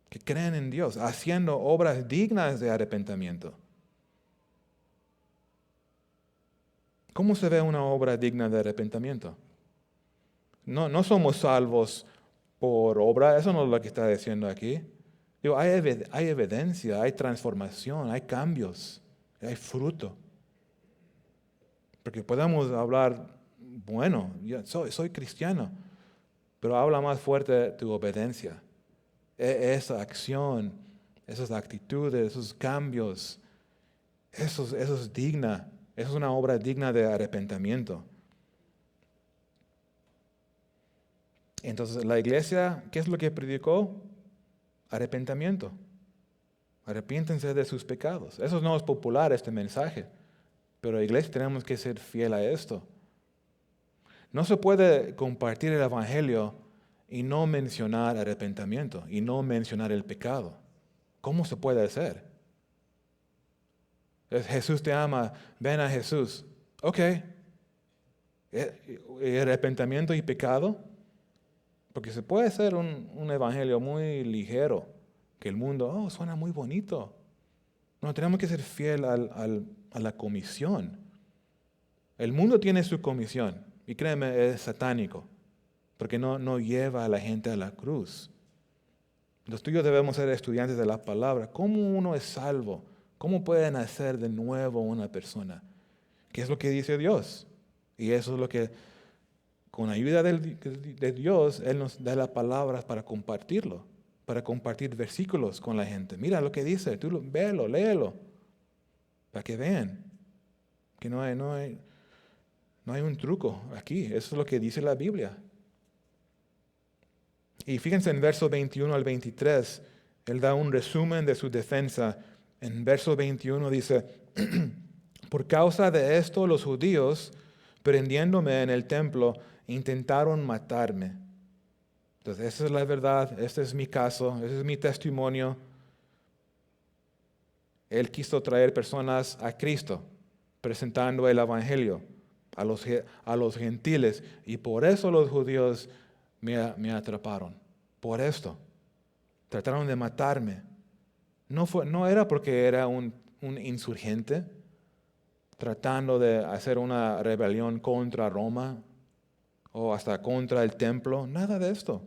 Que creen en Dios, haciendo obras dignas de arrepentimiento. ¿Cómo se ve una obra digna de arrepentimiento? No somos salvos por obra, eso no es lo que está diciendo aquí. Digo, hay evidencia, hay transformación, hay cambios, hay fruto. Porque podemos hablar, bueno, yo soy cristiano, pero habla más fuerte tu obediencia. Esa acción, esas actitudes, esos cambios, eso es digna, eso es una obra digna de arrepentimiento. Entonces, la iglesia, ¿qué es lo que predicó? Arrepentimiento. Arrepiéntense de sus pecados. Eso no es popular, este mensaje. Pero la iglesia tenemos que ser fiel a esto. No se puede compartir el evangelio y no mencionar arrepentimiento y no mencionar el pecado. ¿Cómo se puede hacer? Jesús te ama, ven a Jesús. Ok. ¿Arrepentimiento y pecado? Porque se puede hacer un evangelio muy ligero, que el mundo, suena muy bonito. No, tenemos que ser fiel a la comisión. El mundo tiene su comisión, y créeme, es satánico, porque no lleva a la gente a la cruz. Los tuyos debemos ser estudiantes de la palabra. ¿Cómo uno es salvo? ¿Cómo puede nacer de nuevo una persona? ¿Qué es lo que dice Dios? Y eso es lo que, con la ayuda de Dios, Él nos da las palabras para compartirlo, para compartir versículos con la gente. Mira lo que dice, tú véelo, léelo, para que vean que no hay un truco aquí. Eso es lo que dice la Biblia. Y fíjense en versos 21 al 23, Él da un resumen de su defensa. En verso 21 dice, por causa de esto los judíos, prendiéndome en el templo, intentaron matarme. Entonces, esa es la verdad, este es mi caso, ese es mi testimonio. Él quiso traer personas a Cristo, presentando el Evangelio a los gentiles, y por eso los judíos me atraparon. Por esto. Trataron de matarme. No era porque era un insurgente tratando de hacer una rebelión contra Roma o hasta contra el templo. Nada de esto.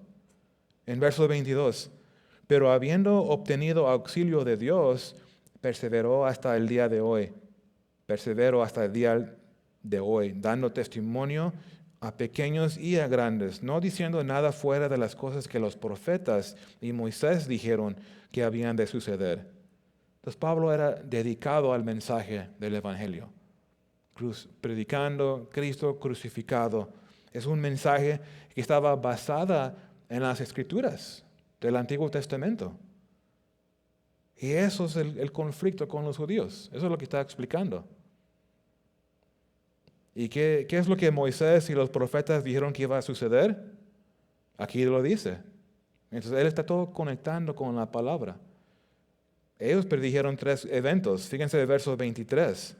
En verso 22. Pero habiendo obtenido auxilio de Dios, perseveró hasta el día de hoy. Persevero hasta el día de hoy, dando testimonio a pequeños y a grandes, no diciendo nada fuera de las cosas que los profetas y Moisés dijeron que habían de suceder. Entonces Pablo era dedicado al mensaje del Evangelio, predicando Cristo crucificado. Es un mensaje que estaba basada en las Escrituras del Antiguo Testamento. Y eso es el conflicto con los judíos. Eso es lo que está explicando. ¿Y qué es lo que Moisés y los profetas dijeron que iba a suceder? Aquí lo dice. Entonces Él está todo conectando con la palabra. Ellos predijeron 3 eventos. Fíjense el verso 23.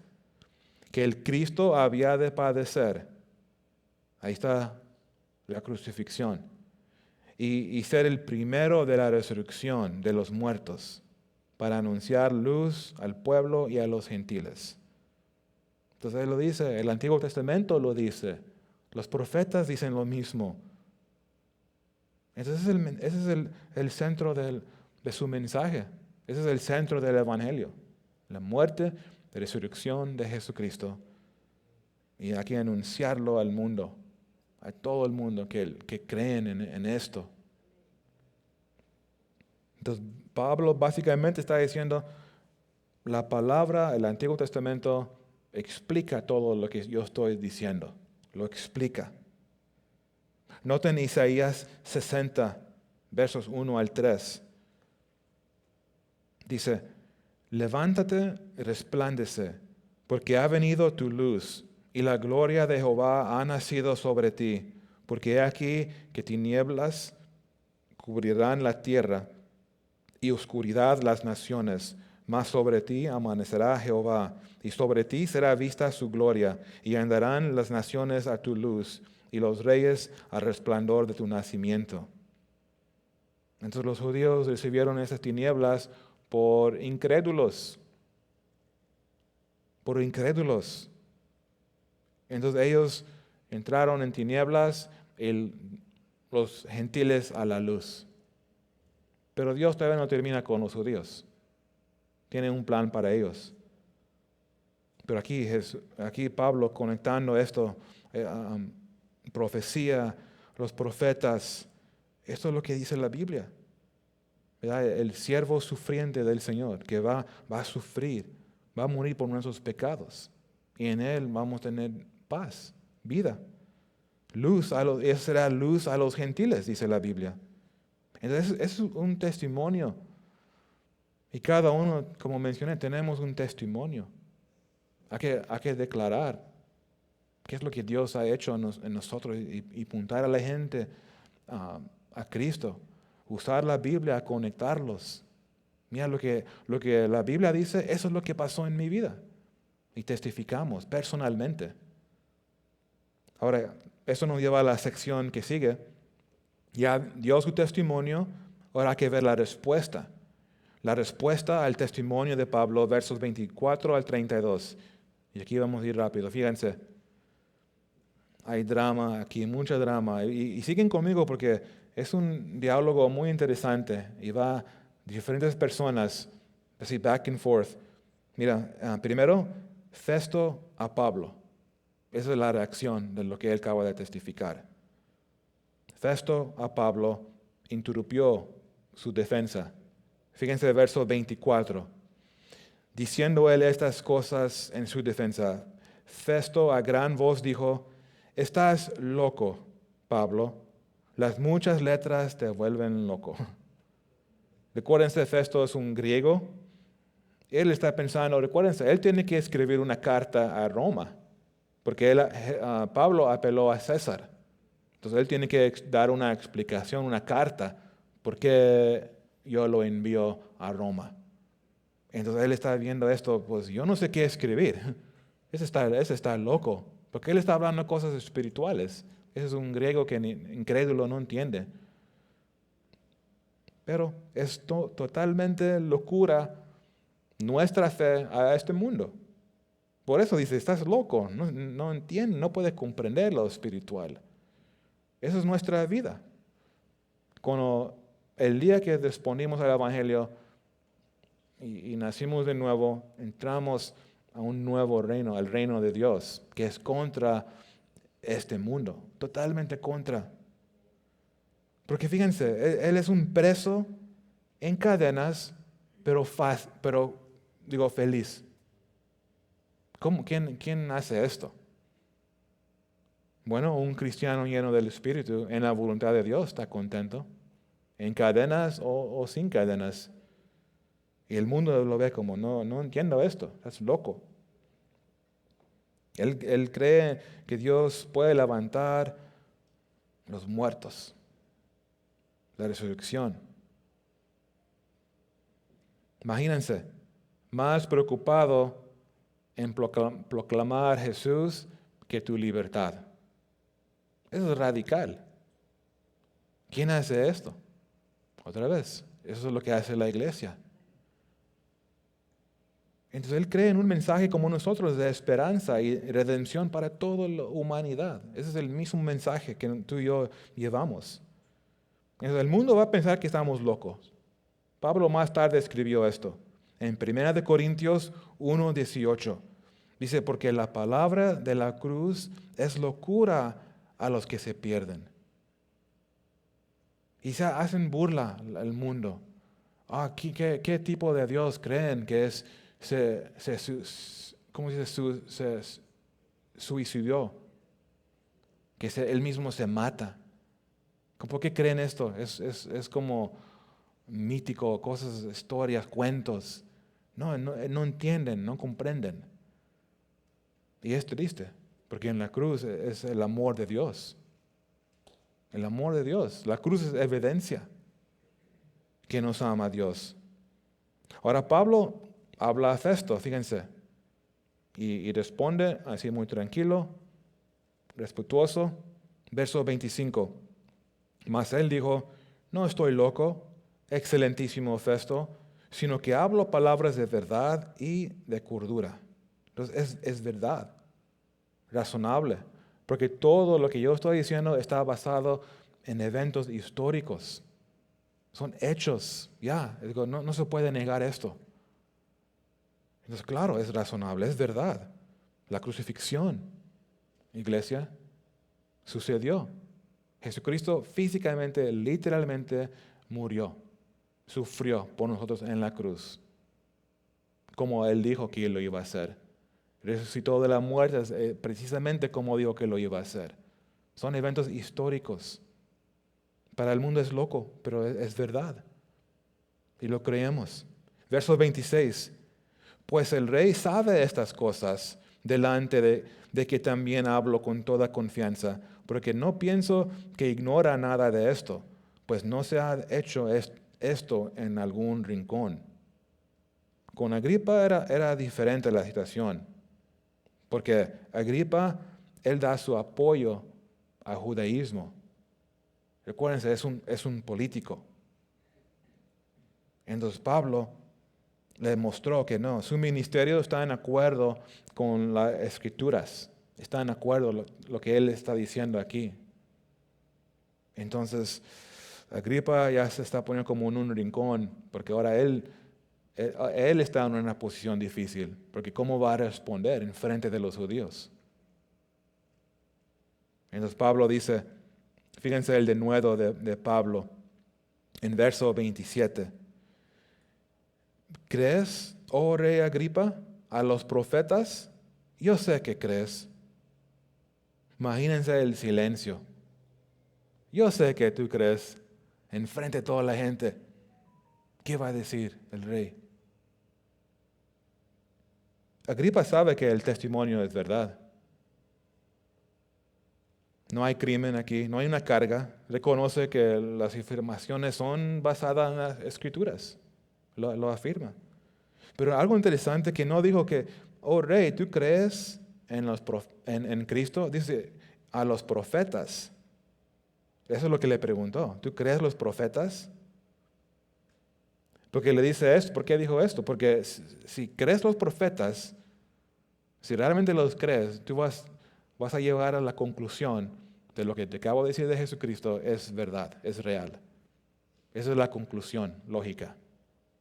Que el Cristo había de padecer. Ahí está la crucifixión. Y ser el primero de la resurrección de los muertos, para anunciar luz al pueblo y a los gentiles. Entonces Él lo dice, el Antiguo Testamento lo dice, los profetas dicen lo mismo. Ese es el centro de su mensaje, ese es el centro del Evangelio, la muerte, la resurrección de Jesucristo. Y hay que anunciarlo al mundo, a todo el mundo que creen en esto. Entonces Pablo básicamente está diciendo, la palabra, el Antiguo Testamento, explica todo lo que yo estoy diciendo. Lo explica. Noten Isaías 60, versos 1 al 3. Dice, levántate y resplandece, porque ha venido tu luz, y la gloria de Jehová ha nacido sobre ti. Porque he aquí que tinieblas cubrirán la tierra, y oscuridad las naciones. Mas sobre ti amanecerá Jehová, y sobre ti será vista su gloria, y andarán las naciones a tu luz, y los reyes al resplandor de tu nacimiento. Entonces los judíos recibieron esas tinieblas por incrédulos. Por incrédulos. Entonces ellos entraron en tinieblas, los gentiles a la luz. Pero Dios todavía no termina con los judíos. Tiene un plan para ellos. Pero aquí Pablo conectando esto, profecía, los profetas, esto es lo que dice la Biblia. ¿Verdad? El siervo sufriente del Señor que va a sufrir, va a morir por nuestros pecados. Y en Él vamos a tener paz, vida. Esa será luz a los gentiles, dice la Biblia. Entonces es un testimonio. Y cada uno, como mencioné, tenemos un testimonio. Hay que declarar qué es lo que Dios ha hecho en nosotros y apuntar a la gente a Cristo. Usar la Biblia a conectarlos. Mira lo que la Biblia dice, eso es lo que pasó en mi vida. Y testificamos personalmente. Ahora, eso nos lleva a la sección que sigue. Ya dio su testimonio, ahora hay que ver la respuesta. La respuesta al testimonio de Pablo, versos 24 al 32. Y aquí vamos a ir rápido, fíjense. Hay drama aquí, mucho drama. Y siguen conmigo porque es un diálogo muy interesante. Y va diferentes personas, así back and forth. Mira, primero, Festo a Pablo. Esa es la reacción de lo que él acaba de testificar. Festo a Pablo interrumpió su defensa. Fíjense el verso 24. Diciendo él estas cosas en su defensa, Festo a gran voz dijo, estás loco, Pablo, las muchas letras te vuelven loco. Recuérdense, Festo es un griego. Él está pensando, recuérdense, él tiene que escribir una carta a Roma, porque Pablo apeló a César. Entonces él tiene que dar una explicación, una carta, por qué yo lo envío a Roma. Entonces él está viendo esto, pues yo no sé qué escribir. Ese está loco, porque él está hablando cosas espirituales. Ese es un griego que incrédulo no entiende. Pero es totalmente locura nuestra fe a este mundo. Por eso dice, estás loco, no entiende, no puedes comprender lo espiritual. Esa es nuestra vida. Cuando el día que respondimos al Evangelio y nacimos de nuevo, entramos a un nuevo reino, al reino de Dios, que es contra este mundo, totalmente contra. Porque fíjense, él es un preso en cadenas, pero feliz. ¿Quién hace esto? Bueno, un cristiano lleno del Espíritu, en la voluntad de Dios, está contento. En cadenas o sin cadenas. Y el mundo lo ve como, no entiendo esto, estás loco. Él cree que Dios puede levantar los muertos, la resurrección. Imagínense, más preocupado en proclamar Jesús que tu libertad. Eso es radical. ¿Quién hace esto? Otra vez, eso es lo que hace la iglesia. Entonces él cree en un mensaje como nosotros de esperanza y redención para toda la humanidad. Ese es el mismo mensaje que tú y yo llevamos. Entonces el mundo va a pensar que estamos locos. Pablo más tarde escribió esto en 1 Corintios 1:18. Dice, porque la palabra de la cruz es locura a los que se pierden. Y se hacen burla al mundo. ¿Qué tipo de Dios creen que es? ¿Cómo se dice? Se suicidó. Que él mismo se mata. ¿Por qué creen esto? Es como mítico, cosas, historias, cuentos. No entienden, no comprenden. Y es triste, porque en la cruz es el amor de Dios. El amor de Dios. La cruz es evidencia que nos ama a Dios. Ahora Pablo habla a Festo, fíjense, y responde así muy tranquilo, respetuoso. Verso 25. Mas él dijo, no estoy loco, excelentísimo Festo, sino que hablo palabras de verdad y de cordura. Entonces es verdad, razonable, porque todo lo que yo estoy diciendo está basado en eventos históricos. Son hechos, ya, no se puede negar esto. Entonces, claro, es razonable, es verdad. La crucifixión, iglesia, sucedió. Jesucristo físicamente, literalmente murió, sufrió por nosotros en la cruz, como Él dijo que Él lo iba a hacer. Resucitó de la muerte precisamente como dijo que lo iba a hacer. Son eventos históricos. Para el mundo es loco, pero es verdad. Y lo creemos. Verso 26. Pues el rey sabe estas cosas delante de que también hablo con toda confianza, porque no pienso que ignora nada de esto, pues no se ha hecho esto en algún rincón. Con Agripa era diferente la situación, porque Agripa, él da su apoyo al judaísmo. Recuérdense, es un político. Entonces Pablo le mostró que no, su ministerio está en acuerdo con las escrituras, está en acuerdo lo que él está diciendo aquí. Entonces, Agripa ya se está poniendo como en un rincón, porque ahora él está en una posición difícil, porque ¿cómo va a responder en frente de los judíos? Entonces Pablo dice, fíjense el denuedo de Pablo en verso 27. ¿Crees, oh rey Agripa, a los profetas? Yo sé que crees. Imagínense el silencio. Yo sé que tú crees enfrente de toda la gente. ¿Qué va a decir el rey? Agripa sabe que el testimonio es verdad. No hay crimen aquí, no hay una carga. Reconoce que las afirmaciones son basadas en las escrituras. Lo afirma. Pero algo interesante que no dijo que, oh rey, ¿tú crees en Cristo? Dice, a los profetas. Eso es lo que le preguntó. ¿Tú crees los profetas? Porque le dice esto. ¿Por qué dijo esto? Porque si crees los profetas, si realmente los crees, tú vas a llegar a la conclusión de lo que te acabo de decir de Jesucristo es verdad, es real. Esa es la conclusión lógica,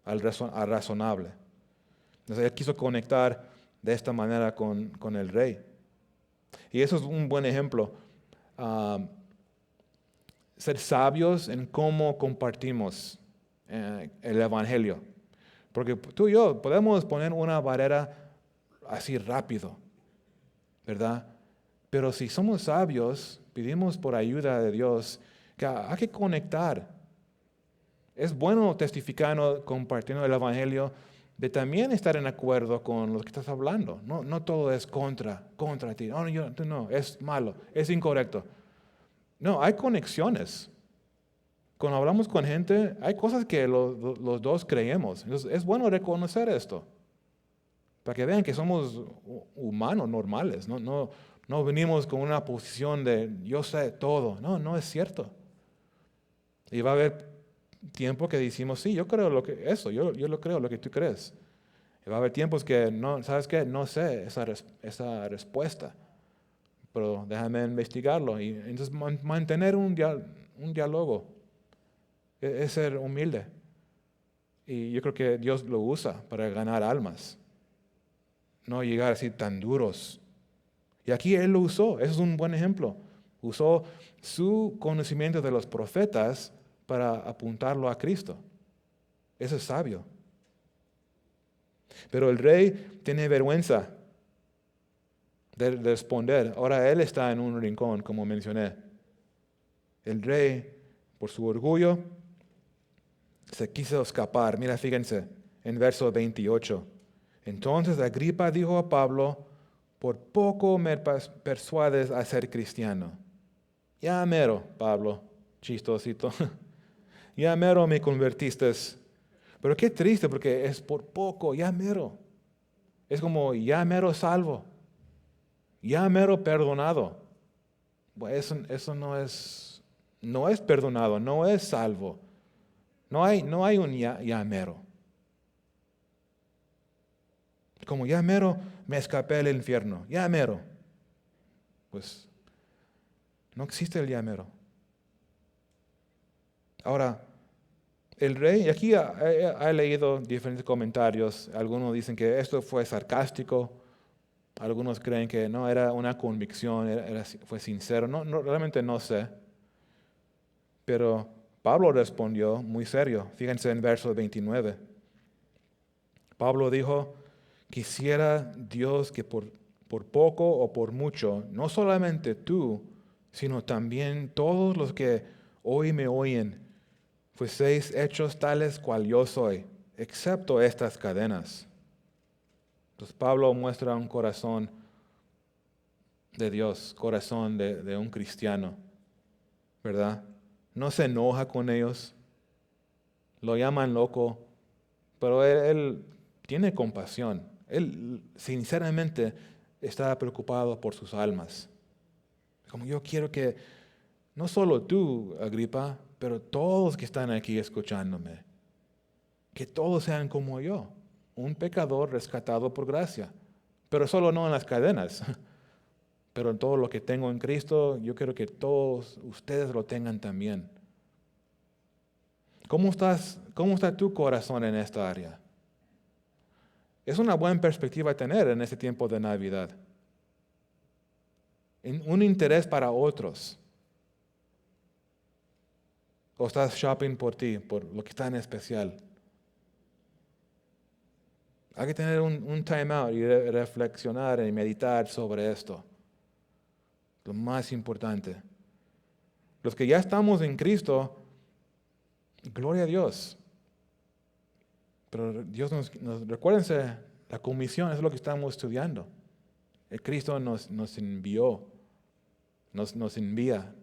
al razonable. Entonces él quiso conectar de esta manera con el rey. Y eso es un buen ejemplo. Ser sabios en cómo compartimos el Evangelio. Porque tú y yo podemos poner una barrera así rápido, ¿verdad? Pero si somos sabios, pedimos por ayuda de Dios, que hay que conectar. Es bueno testificando, compartiendo el Evangelio, de también estar en acuerdo con lo que estás hablando. No todo es contra ti. Tú no, es malo, es incorrecto. No, hay conexiones. Cuando hablamos con gente, hay cosas que los dos creemos. Entonces, es bueno reconocer esto, para que vean que somos humanos normales. No venimos con una posición de yo sé todo. No es cierto. Y va a haber tiempo que decimos, sí, yo creo yo lo creo, lo que tú crees. Y va a haber tiempos que, no, ¿sabes qué? No sé esa respuesta, pero déjame investigarlo. Y entonces mantener un diálogo es ser humilde. Y yo creo que Dios lo usa para ganar almas. No llegar así tan duros. Y aquí Él lo usó, eso es un buen ejemplo. Usó su conocimiento de los profetas para apuntarlo a Cristo. Eso es sabio. Pero el rey tiene vergüenza de responder. Ahora él está en un rincón, como mencioné. El rey por su orgullo, se quiso escapar. Mira, fíjense, en verso 28. Entonces Agripa dijo a Pablo, por poco me persuades a ser cristiano. Ya mero, Pablo, chistosito. Ya mero me convertiste. Pero qué triste, porque es por poco, ya mero. Es como, ya mero salvo. Ya mero perdonado. Bueno, eso no es perdonado, no es salvo. No hay un ya mero. Como ya mero me escapé del infierno, ya mero. Pues no existe el ya mero. Ahora, el rey, y aquí he leído diferentes comentarios, algunos dicen que esto fue sarcástico, algunos creen que no, era una convicción, fue sincero, realmente no sé. Pero Pablo respondió muy serio, fíjense en verso 29. Pablo dijo, quisiera Dios que por poco o por mucho, no solamente tú, sino también todos los que hoy me oyen, fueseis hechos tales cual yo soy, excepto estas cadenas. Entonces Pablo muestra un corazón de Dios, corazón de un cristiano, ¿verdad? No se enoja con ellos, lo llaman loco, pero él tiene compasión. Él sinceramente está preocupado por sus almas. Como yo quiero que no solo tú, Agripa, pero todos que están aquí escuchándome, que todos sean como yo, un pecador rescatado por gracia, pero solo no en las cadenas, pero en todo lo que tengo en Cristo, yo quiero que todos ustedes lo tengan también. ¿Cómo está tu corazón en esta área? Es una buena perspectiva tener en este tiempo de Navidad. Un interés para otros. O estás shopping por ti, por lo que está en especial. Hay que tener un time out y reflexionar y meditar sobre esto. Lo más importante. Los que ya estamos en Cristo, gloria a Dios. Pero Dios recuérdense, la comisión es lo que estamos estudiando. El Cristo nos envió, nos envía.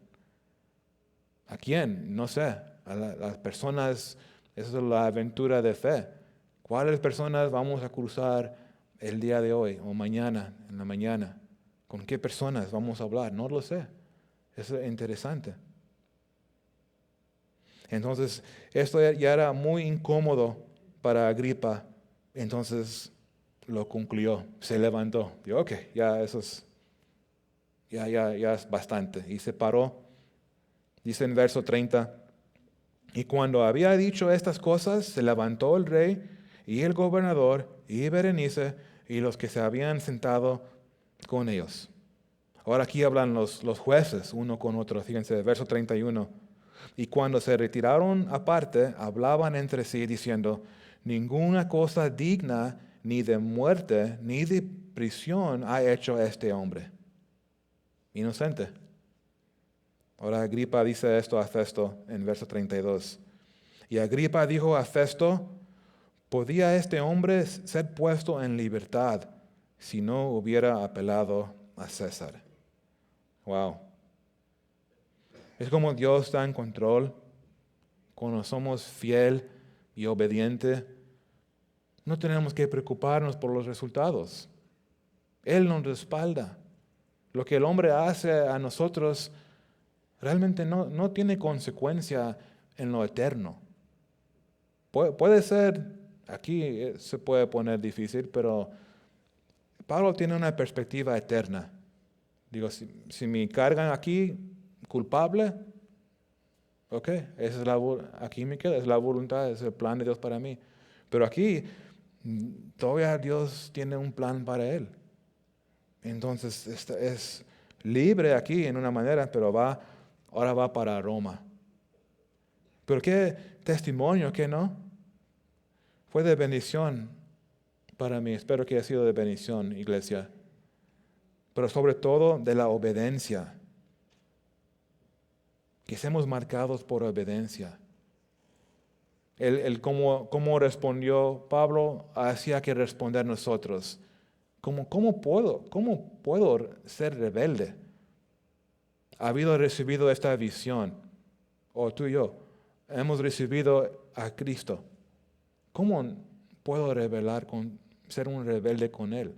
¿A quién? No sé. A las personas, esa es la aventura de fe. ¿Cuáles personas vamos a cruzar el día de hoy o mañana, en la mañana? ¿Con qué personas vamos a hablar? No lo sé. Eso es interesante. Entonces, esto ya era muy incómodo para Agripa. Entonces lo concluyó, se levantó. Dijo, ok, ya eso es, ya es bastante. Y se paró. Dice en verso 30, y cuando había dicho estas cosas, se levantó el rey y el gobernador y Berenice y los que se habían sentado con ellos. Ahora aquí hablan los jueces uno con otro. Fíjense, verso 31. Y cuando se retiraron aparte, hablaban entre sí diciendo, ninguna cosa digna ni de muerte ni de prisión ha hecho este hombre. Inocente. Ahora Agripa dice esto a Festo en verso 32. Y Agripa dijo a Festo, ¿podía este hombre ser puesto en libertad si no hubiera apelado a César? Wow. Es como Dios está en control. Cuando somos fiel y obediente, no tenemos que preocuparnos por los resultados. Él nos respalda. Lo que el hombre hace a nosotros realmente no tiene consecuencia en lo eterno. Puede ser, aquí se puede poner difícil, pero Pablo tiene una perspectiva eterna. Digo, si me cargan aquí culpable, ok, esa es aquí me queda, es la voluntad, es el plan de Dios para mí. Pero aquí todavía Dios tiene un plan para él. Entonces es libre aquí en una manera, pero ahora va para Roma. Pero qué testimonio, ¿qué no? Fue de bendición para mí. Espero que haya sido de bendición, iglesia. Pero sobre todo de la obediencia. que seamos marcados por obediencia. Cómo respondió Pablo, hacía que responder nosotros. ¿Cómo puedo ser rebelde? Habido recibido esta visión, o tú y yo, hemos recibido a Cristo. ¿Cómo puedo ser un rebelde con Él?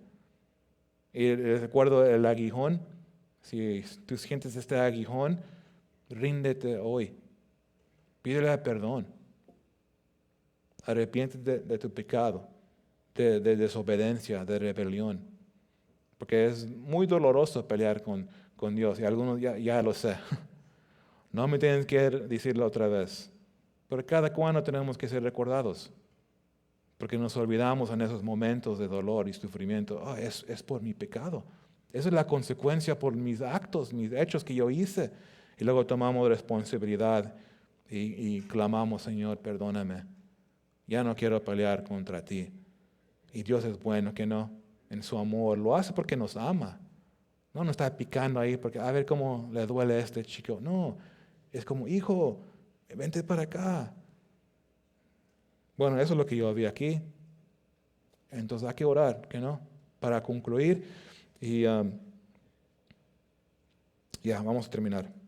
Y recuerdo el aguijón. Si tú sientes este aguijón, ríndete hoy. Pídele perdón. Arrepiéntete de tu pecado, de desobediencia, de rebelión. Porque es muy doloroso pelear con Dios. Y algunos ya lo sé. No me tienes que decirlo otra vez. Pero cada cuando tenemos que ser recordados. Porque nos olvidamos en esos momentos de dolor y sufrimiento. Oh, es por mi pecado. Esa es la consecuencia por mis actos, mis hechos que yo hice. Y luego tomamos responsabilidad y clamamos, Señor, perdóname. Ya no quiero pelear contra ti. Y Dios es bueno, que no, en su amor. Lo hace porque nos ama. No nos está picando ahí porque a ver cómo le duele a este chico. No, es como, hijo, vente para acá. Bueno, eso es lo que yo vi aquí. Entonces hay que orar, ¿que no? Para concluir y ya, vamos a terminar.